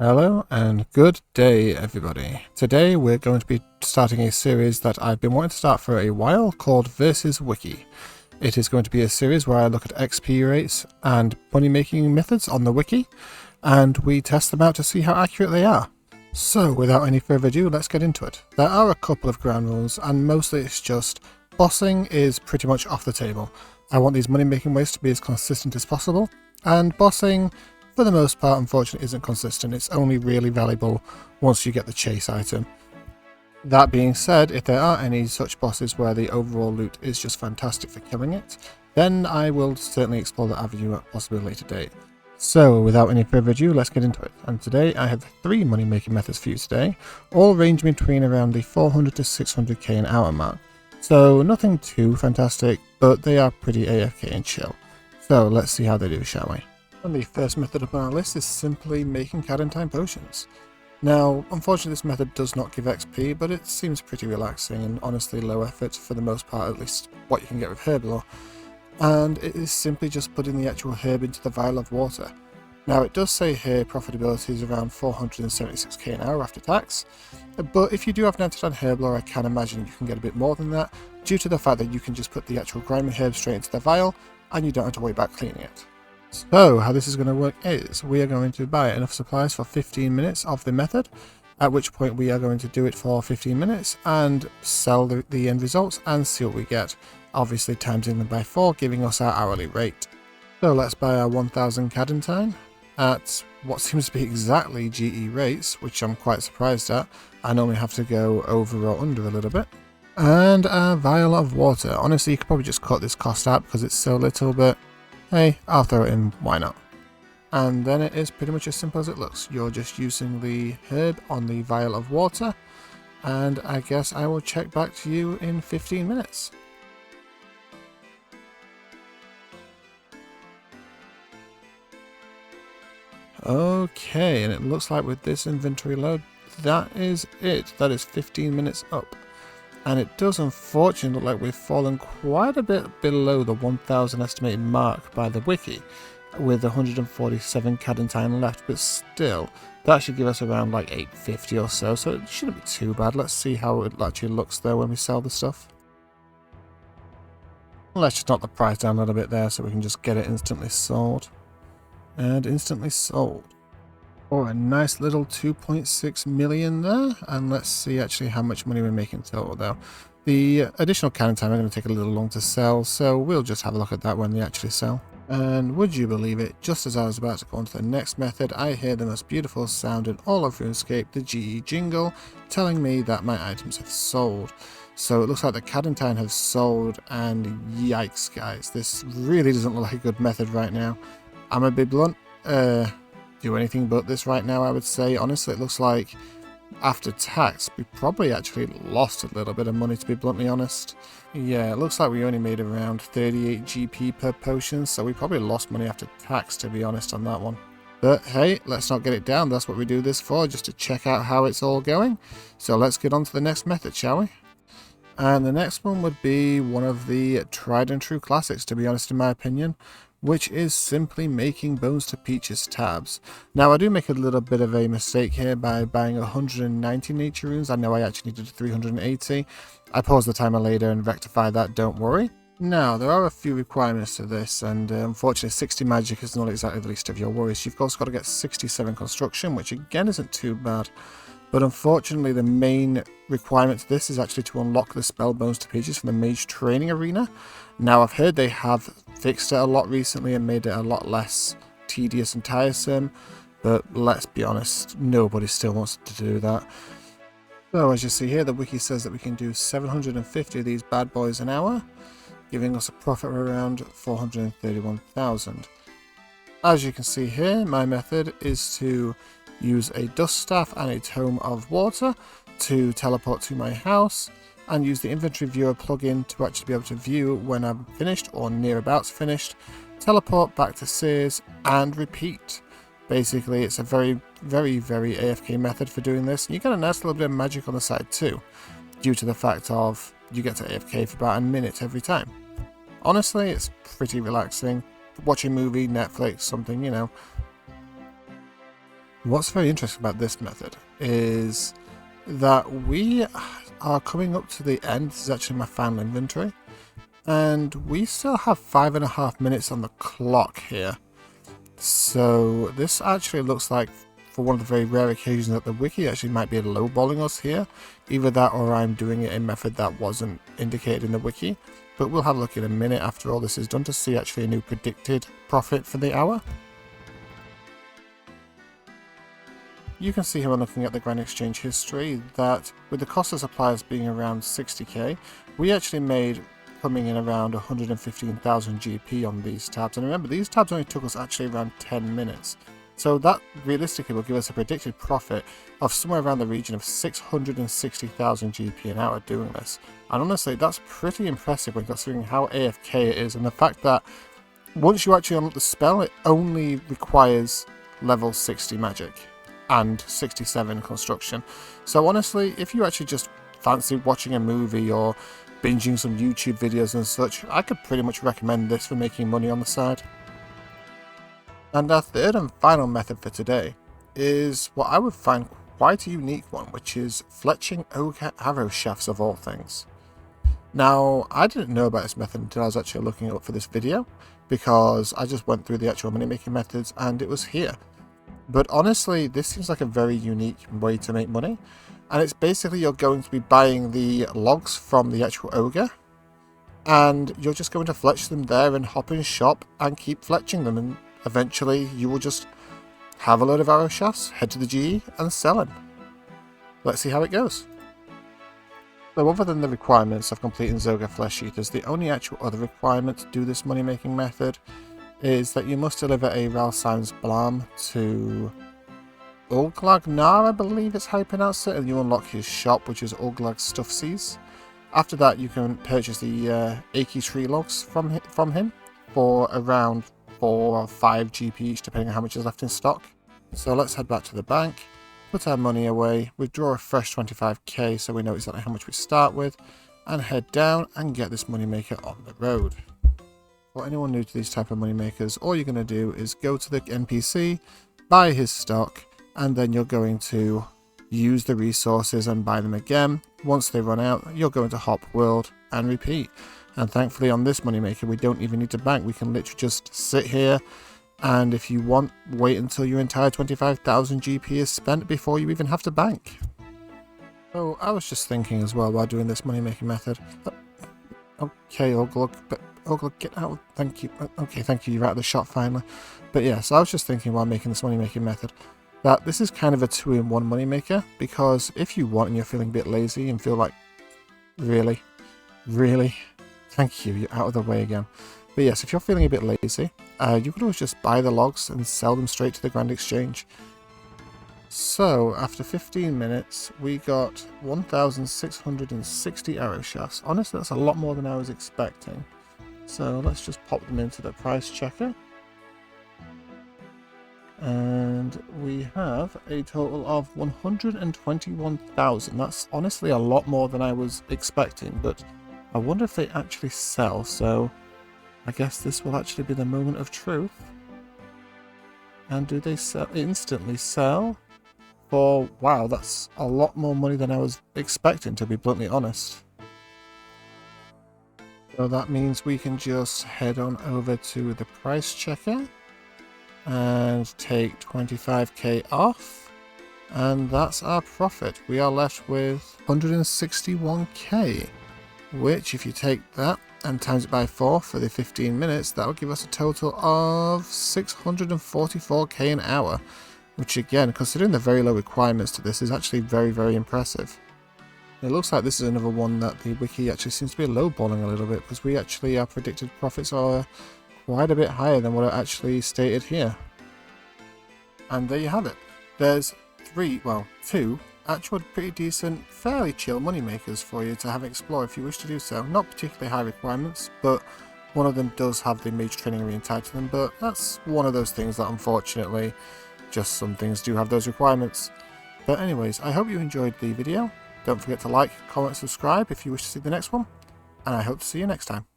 Hello and good day everybody. Today we're going to be starting a series that I've been wanting to start for a while called Versus Wiki. It is going to be a series where I look at XP rates and money making methods on the wiki and we test them out to see how accurate they are. So without any further ado, let's get into it. There are a couple of ground rules and mostly it's just bossing is pretty much off the table. I want these money making ways to be as consistent as possible, and bossing for the most part, unfortunately, isn't consistent. It's only really valuable once you get the chase item. That being said, if there are any such bosses where the overall loot is just fantastic for killing it, then I will certainly explore that avenue at possibly a later date. So without any further ado, let's get into it. And today I have 3 money making methods for you today, all ranging between around the 400 to 600k an hour mark. So nothing too fantastic, but they are pretty AFK and chill. So let's see how they do, shall we? And the first method up on our list is simply making Cadentine potions. Now, unfortunately this method does not give XP, but it seems pretty relaxing and honestly low effort for the most part, at least what you can get with Herblore. And it is simply just putting the actual herb into the vial of water. Now it does say here profitability is around 476k an hour after tax, but if you do have 99 Herblore, I can imagine you can get a bit more than that, due to the fact that you can just put the actual grimy herb straight into the vial, and you don't have to worry about cleaning it. So how this is going to work is we are going to buy enough supplies for 15 minutes of the method, at which point we are going to do it for 15 minutes and sell the end results and see what we get, obviously timesing them by 4, giving us our hourly rate. So let's buy our 1000 Cadentine at what seems to be exactly GE rates, which I'm quite surprised at. I normally have to go over or under a little bit. And a vial of water. Honestly, you could probably just cut this cost out because it's so little, but hey, I'll throw it in, why not? And then it is pretty much as simple as it looks. You're just using the herb on the vial of water, and I guess I will check back to you in 15 minutes. Okay, and it looks like with this inventory load, that is it. That is 15 minutes up. And it does unfortunately look like we've fallen quite a bit below the 1000 estimated mark by the wiki, with 147 Cadentine left, but still, that should give us around like 850 or so, so it shouldn't be too bad. Let's see how it actually looks though when we sell the stuff. Let's just knock the price down a little bit there so we can just get it instantly sold. And instantly sold. Oh, a nice little 2.6 million there, and let's see actually how much money we're making total though. The additional Cadentine are going to take a little long to sell, so we'll just have a look at that when they actually sell. And would you believe it, just as I was about to go on to the next method, I hear the most beautiful sound in all of RuneScape, the GE jingle, telling me that my items have sold. So it looks like the Cadentine have sold, and yikes guys, this really doesn't look like a good method right now. I'm a bit blunt, do anything but this right now, I would say. Honestly, it looks like after tax we probably actually lost a little bit of money, to be bluntly honest. Yeah, it looks like we only made around 38 GP per potion, so we probably lost money after tax, to be honest, on that one. But hey, let's not get it down. That's what we do this for, just to check out how it's all going. So let's get on to the next method, shall we? And the next one would be one of the tried and true classics, to be honest, in my opinion, which is simply making Bones to Peaches tabs. Now I do make a little bit of a mistake here by buying 190 nature runes. I know I actually needed 380. I paused the timer later and rectified that, don't worry. Now there are a few requirements to this, and unfortunately 60 magic is not exactly the least of your worries. You've also got to get 67 construction, which again isn't too bad. But unfortunately the main requirement to this is actually to unlock the spell Bones to Peaches from the Mage Training Arena. Now I've heard they have fixed it a lot recently and made it a lot less tedious and tiresome, but let's be honest, nobody still wants to do that. So as you see here, the wiki says that we can do 750 of these bad boys an hour, giving us a profit of around 431,000. As you can see here, my method is to use a dust staff and a tome of water to teleport to my house, and use the inventory viewer plugin to actually be able to view when I'm finished or near about finished, teleport back to Sears and repeat. Basically it's a very AFK method for doing this, and you get a nice little bit of magic on the side too, due to the fact of you get to AFK for about a minute every time. Honestly, it's pretty relaxing. Watch a movie, Netflix, something, you know. What's very interesting about this method is that we are coming up to the end. This is actually my final inventory, and we still have 5.5 minutes on the clock here. So this actually looks like, for one of the very rare occasions that the wiki actually might be lowballing us here. Either that or I'm doing it in a method that wasn't indicated in the wiki. But we'll have a look in a minute after all this is done to see actually a new predicted profit for the hour. You can see here when looking at the Grand Exchange history that with the cost of suppliers being around 60k, we actually made coming in around 115,000 GP on these tabs. And remember, these tabs only took us actually around 10 minutes. So that realistically will give us a predicted profit of somewhere around the region of 660,000 GP an hour doing this. And honestly, that's pretty impressive when considering how AFK it is, and the fact that once you actually unlock the spell, it only requires level 60 magic and 67 construction. So honestly, if you actually just fancy watching a movie or binging some YouTube videos and such, I could pretty much recommend this for making money on the side. And our third and final method for today is what I would find quite a unique one, which is fletching ogre arrow shafts of all things. Now, I didn't know about this method until I was actually looking it up for this video, because I just went through the actual money making methods and it was here. But honestly, this seems like a very unique way to make money. And it's basically you're going to be buying the logs from the actual ogre, and you're just going to fletch them there and hop in shop and keep fletching them, and eventually you will just have a load of arrow shafts, head to the GE and sell them. Let's see how it goes. So other than the requirements of completing Zoga Flesh Eaters, the only actual other requirement to do this money making method is that you must deliver a Ralsheim's Blam to Ulglagnar, I believe it's how you pronounce it, and you unlock his shop, which is Ulglag Stuffsies. After that, you can purchase the Achy Tree logs from him for around 4 or 5 GP each, depending on how much is left in stock. So let's head back to the bank, put our money away, withdraw a fresh 25k so we know exactly how much we start with, and head down and get this moneymaker on the road. For anyone new to these type of moneymakers, all you're going to do is go to the NPC, buy his stock, and then you're going to use the resources and buy them again. Once they run out, you're going to hop world and repeat. And thankfully on this moneymaker, we don't even need to bank. We can literally just sit here, and if you want, wait until your entire 25,000 GP is spent before you even have to bank. So I was just thinking as well while doing this money-making method. Okay, Ulglug, but Ulglug, get out. Thank you. Okay, thank you. You're out of the shop finally. But yeah, so I was just thinking while making this money-making method that this is kind of a 2-in-1 moneymaker, because if you want and you're feeling a bit lazy and feel like, really, thank you, you're out of the way again. But yes, if you're feeling a bit lazy, you could always just buy the logs and sell them straight to the Grand Exchange. So, after 15 minutes, we got 1,660 arrow shafts. Honestly, that's a lot more than I was expecting. So, let's just pop them into the price checker. And we have a total of 121,000. That's honestly a lot more than I was expecting, but I wonder if they actually sell, so I guess this will actually be the moment of truth. And do they instantly sell? For, wow, that's a lot more money than I was expecting, to be bluntly honest. So that means we can just head on over to the price checker and take 25k off, and that's our profit. We are left with 161k, which if you take that and times it by 4 for the 15 minutes, that will give us a total of 644k an hour, which again, considering the very low requirements to this, is actually very impressive. It looks like this is another one that the wiki actually seems to be lowballing a little bit, because we actually, our predicted profits are quite a bit higher than what are actually stated here. And there you have it. There's two actual pretty decent, fairly chill money makers for you to have explore if you wish to do so. Not particularly high requirements, but one of them does have the mage training arena tied to them, but that's one of those things that unfortunately just some things do have those requirements. But anyways, I hope you enjoyed the video. Don't forget to like, comment, subscribe if you wish to see the next one, and I hope to see you next time.